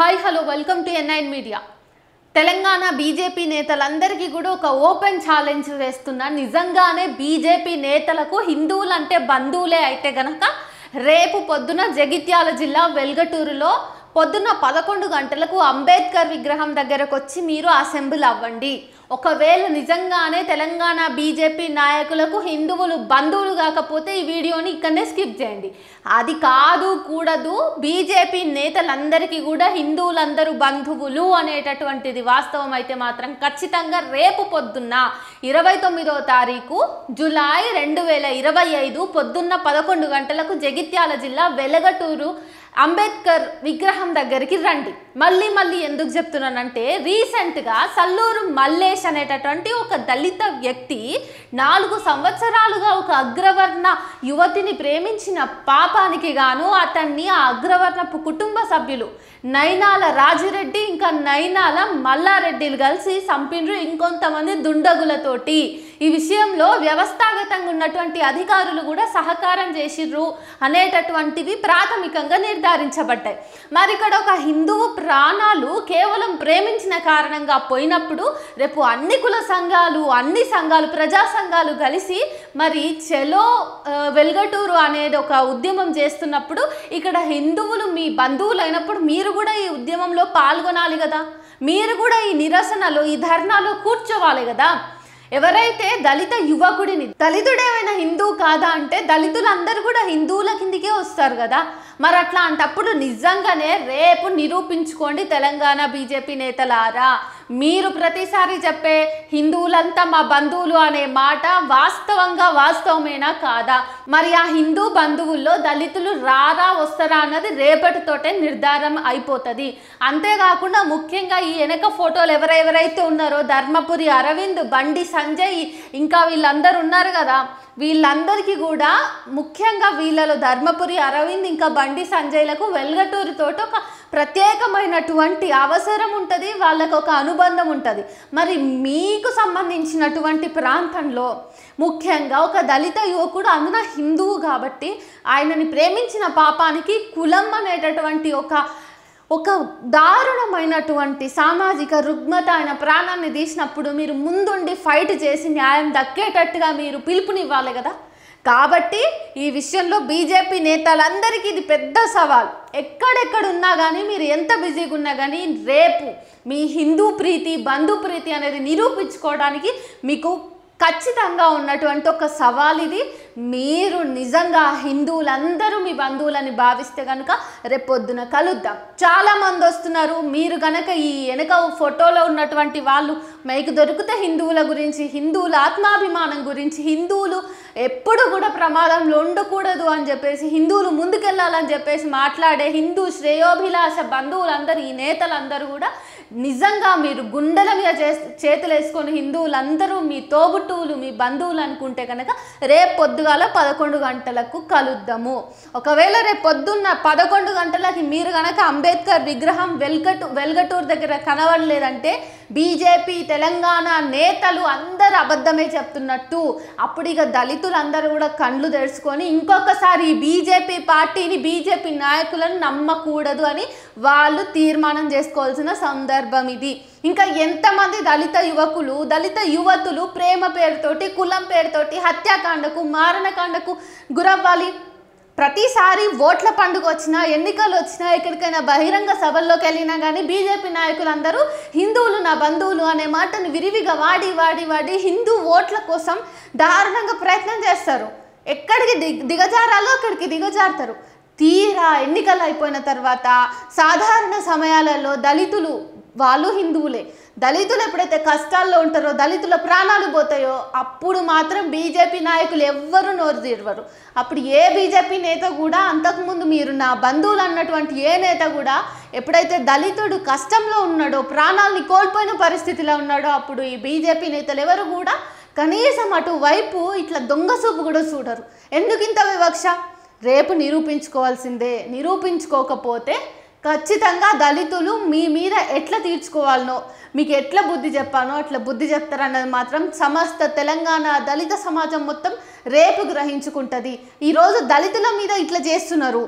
Hi hello welcome to N9 media. Telangana BJP నేతలందరికీ కూడా ఒక ఓపెన్ ఛాలెంజ్ వేస్తున్నా. నిజంగానే బీజేపీ నేతలకు హిందువులంటే బంధువులే అయితే గనక రేపు పొద్దున జగిత్యాల జిల్లా వెల్గటూరులో పొద్దున్న 11 గంటలకు అంబేద్కర్ విగ్రహం దగ్గరకు వచ్చి మీరు అసెంబ్లీ అవ్వండి. ఒకవేళ నిజంగానే తెలంగాణ బీజేపీ నాయకులకు హిందువులు బంధువులు కాకపోతే ఈ వీడియోని ఇక్కడనే స్కిప్ చేయండి. అది కాదు కూడదు, బీజేపీ నేతలందరికీ కూడా హిందువులందరూ బంధువులు అనేటటువంటిది వాస్తవం అయితే మాత్రం ఖచ్చితంగా రేపు పొద్దున్న 29వ తారీఖు జూలై 2025 పొద్దున్న 11 గంటలకు జగిత్యాల జిల్లా వెలగటూరు అంబేద్కర్ విగ్రహం దగ్గరికి రండి. మళ్ళీ ఎందుకు చెప్తున్నానంటే రీసెంట్గా సల్లూరు మల్లేష్ అనేటటువంటి ఒక దళిత వ్యక్తి 4 సంవత్సరాలుగా ఒక అగ్రవర్ణ యువతిని ప్రేమించిన పాపానికి గాను అతన్ని ఆ అగ్రవర్ణపు కుటుంబ సభ్యులు నైనాల రాజిరెడ్డి ఇంకా నైనాల మల్లారెడ్డిలు కలిసి చంపిండ్రు ఇంకొంతమంది దుండగులతోటి. ఈ విషయంలో వ్యవస్థాగతంగా ఉన్నటువంటి అధికారులు కూడా సహకారం చేసిర్రు అనేటటువంటివి ప్రాథమికంగా నిర్ధారించబడ్డాయి. మరి ఇక్కడ ఒక హిందువు ప్రాణాలు కేవలం ప్రేమించిన కారణంగా పోయినప్పుడు రేపు అన్ని కుల సంఘాలు అన్ని సంఘాలు ప్రజా సంఘాలు కలిసి మరి చెలో వెల్గటూరు అనేది ఒక ఉద్యమం చేస్తున్నప్పుడు ఇక్కడ హిందువులు మీ బంధువులు అయినప్పుడు మీరు కూడా ఈ ఉద్యమంలో పాల్గొనాలి కదా, మీరు కూడా ఈ నిరసనలో ఈ ధర్నాలో కూర్చోవాలి కదా. ఎవరైతే దళిత యువకుడిని దళితుడేమైనా హిందువు కాదా అంటే దళితులందరూ కూడా హిందువుల కిందికే వస్తారు కదా. మరి అట్లా అంటప్పుడు నిజంగానే రేపు నిరూపించుకోండి తెలంగాణ బీజేపీ నేతలారా. మీరు ప్రతిసారి చెప్పే హిందువులంతా మా బంధువులు అనే మాట వాస్తవమేనా కాదా? మరి ఆ హిందూ బంధువుల్లో దళితులు రారా వస్తారా అన్నది రేపటితోటే నిర్ధారం అయిపోతుంది. అంతేకాకుండా ముఖ్యంగా ఈ వెనక ఫోటోలు ఎవరెవరైతే ఉన్నారో ధర్మపురి అరవింద్, బండి సంజయ్ ఇంకా వీళ్ళందరూ ఉన్నారు కదా, వీళ్ళందరికీ కూడా ముఖ్యంగా వీళ్ళలో ధర్మపురి అరవింద్ ఇంకా బండి సంజయ్లకు వెల్గటూరుతోటి ఒక ప్రత్యేకమైనటువంటి అవసరం ఉంటుంది, వాళ్ళకు ఒక అనుబంధం ఉంటుంది. మరి మీకు సంబంధించినటువంటి ప్రాంతంలో ముఖ్యంగా ఒక దళిత యువకుడు అందున హిందువు కాబట్టి ఆయనని ప్రేమించిన పాపానికి కులం అనేటటువంటి ఒక దారుణమైనటువంటి సామాజిక రుగ్మత ఆయన ప్రాణాన్ని తీసినప్పుడు మీరు ముందుండి ఫైట్ చేసి న్యాయం దక్కేటట్టుగా మీరు పిలుపునివ్వాలి కదా. కాబట్టి ఈ విషయంలో బీజేపీ నేతలందరికీ ఇది పెద్ద సవాల్. ఎక్కడెక్కడున్నా కానీ మీరు ఎంత బిజీగా ఉన్నా కానీ రేపు మీ హిందూ ప్రీతి బంధు ప్రీతి అనేది నిరూపించుకోవడానికి మీకు ఖచ్చితంగా ఉన్నటువంటి ఒక సవాల్ ఇది. మీరు నిజంగా హిందువులందరూ మీ బంధువులని భావిస్తే కనుక రేపొద్దున కలుద్దాం. చాలామంది వస్తున్నారు. మీరు కనుక ఈ వెనక ఫోటోలో ఉన్నటువంటి వాళ్ళు మీకు దొరికితే హిందువుల గురించి, హిందువుల ఆత్మాభిమానం గురించి, హిందువులు ఎప్పుడు కూడా ప్రమాదంలో ఉండకూడదు అని చెప్పేసి, హిందువులు ముందుకెళ్ళాలని చెప్పేసి మాట్లాడే హిందూ శ్రేయోభిలాష బంధువులందరూ ఈ నేతలందరూ కూడా నిజంగా మీరు గుండెల మీద చేతులు వేసుకొని హిందువులందరూ మీ తోబుట్టువులు మీ బంధువులు అనుకుంటే కనుక రేపు పొద్దుగాల 11 గంటలకు కలుద్దాము. ఒకవేళ రేపు పొద్దున్న 11 గంటలకి మీరు కనుక అంబేద్కర్ విగ్రహం వెల్గటూరు దగ్గర కనబడలేదంటే బీజేపీ తెలంగాణ నేతలు అందరూ అబద్ధమే చెప్తున్నట్టు. అప్పుడు ఇక దళితులందరూ కూడా కళ్ళు తెరుచుకొని ఇంకొకసారి ఈ బీజేపీ పార్టీని బీజేపీ నాయకులను నమ్మకూడదు అని వాళ్ళు తీర్మానం చేసుకోవాల్సిన సందర్భం ఇది. ఇంకా ఎంతమంది దళిత యువకులు దళిత యువతులు ప్రేమ పేరుతోటి కులం పేరుతోటి హత్యాకాండకు మారణకాండకు గురవ్వాలి? ప్రతిసారి ఓట్ల పండుగ వచ్చినా ఎన్నికలు వచ్చినా ఎక్కడికైనా బహిరంగ సభల్లోకి వెళ్ళినా కానీ బీజేపీ నాయకులందరూ హిందువులు నా బంధువులు అనే మాటను విరివిగా వాడి హిందూ ఓట్ల కోసం దారుణంగా ప్రయత్నం చేస్తారు. ఎక్కడికి దిగజారాలో అక్కడికి దిగజారుతారు. తీరా ఎన్నికలు అయిపోయిన తర్వాత సాధారణ సమయాలలో దళితులు వాళ్ళు హిందువులే, దళితులు ఎప్పుడైతే కష్టాల్లో ఉంటారో దళితుల ప్రాణాలు పోతాయో అప్పుడు మాత్రం బీజేపీ నాయకులు ఎవ్వరూ నోరు తీరవరు. అప్పుడు ఏ బీజేపీ నేత కూడా అంతకుముందు మీరు నా బంధువులు అన్నటువంటి ఏ నేత కూడా ఎప్పుడైతే దళితుడు కష్టంలో ఉన్నాడో ప్రాణాలని కోల్పోయిన పరిస్థితిలో ఉన్నాడో అప్పుడు ఈ బీజేపీ నేతలు ఎవరు కూడా కనీసం అటువైపు ఇట్లా దొంగ చూపు కూడా చూడరు. ఎందుకు ఇంత వివక్ష? రేపు నిరూపించుకోవాల్సిందే. నిరూపించుకోకపోతే ఖచ్చితంగా దళితులు మీ మీద ఎట్లా తీర్చుకోవాలనో మీకు ఎట్లా బుద్ధి చెప్పానో అట్లా బుద్ధి చెప్తారన్నది మాత్రం సమస్త తెలంగాణ దళిత సమాజం మొత్తం రేపు గ్రహించుకుంటుంది. ఈరోజు దళితుల మీద ఇట్లా చేస్తున్నారు,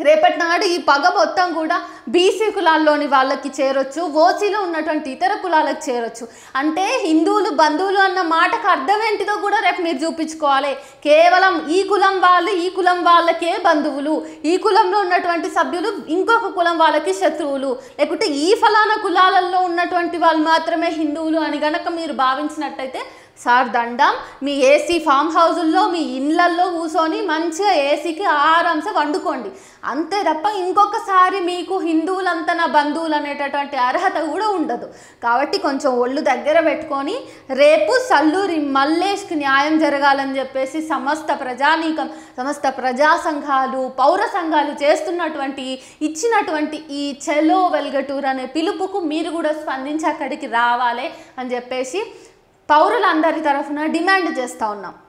రేపటి నాడు ఈ పగ మొత్తం కూడా బీసీ కులాల్లోని వాళ్ళకి చేరొచ్చు, ఓసీలో ఉన్నటువంటి ఇతర కులాలకు చేరొచ్చు. అంటే హిందువులు బంధువులు అన్న మాటకు అర్థం ఏంటిదో కూడా రేపు మీరు చూపించుకోవాలి. కేవలం ఈ కులం వాళ్ళు ఈ కులం వాళ్ళకే బంధువులు, ఈ కులంలో ఉన్నటువంటి సభ్యులు ఇంకొక కులం వాళ్ళకి శత్రువులు, లేకుంటే ఈ ఫలానా కులాలలో ఉన్నటువంటి వాళ్ళు మాత్రమే హిందువులు అని గనక మీరు భావించినట్టయితే సార్ దండం. మీ ఏసీ ఫామ్ హౌజుల్లో మీ ఇళ్ళల్లో కూర్చొని మంచిగా ఏసీకి ఆరాంసే వండుకోండి, అంతే తప్ప ఇంకొకసారి మీకు హిందువులంతా నా బంధువులు అనేటటువంటి అర్హత కూడా ఉండదు. కాబట్టి కొంచెం ఒళ్ళు దగ్గర పెట్టుకొని రేపు సల్లూరి మల్లేష్కి న్యాయం జరగాలని చెప్పేసి సమస్త ప్రజానీకం, సమస్త ప్రజా సంఘాలు, పౌర సంఘాలు చేస్తున్నటువంటి ఇచ్చినటువంటి ఈ చెలో వెల్గటూర్ అనే పిలుపుకు మీరు కూడా స్పందించి అక్కడికి రావాలి అని చెప్పేసి పౌరులందరి తరఫున డిమాండ్ చేస్తూ ఉన్నాం.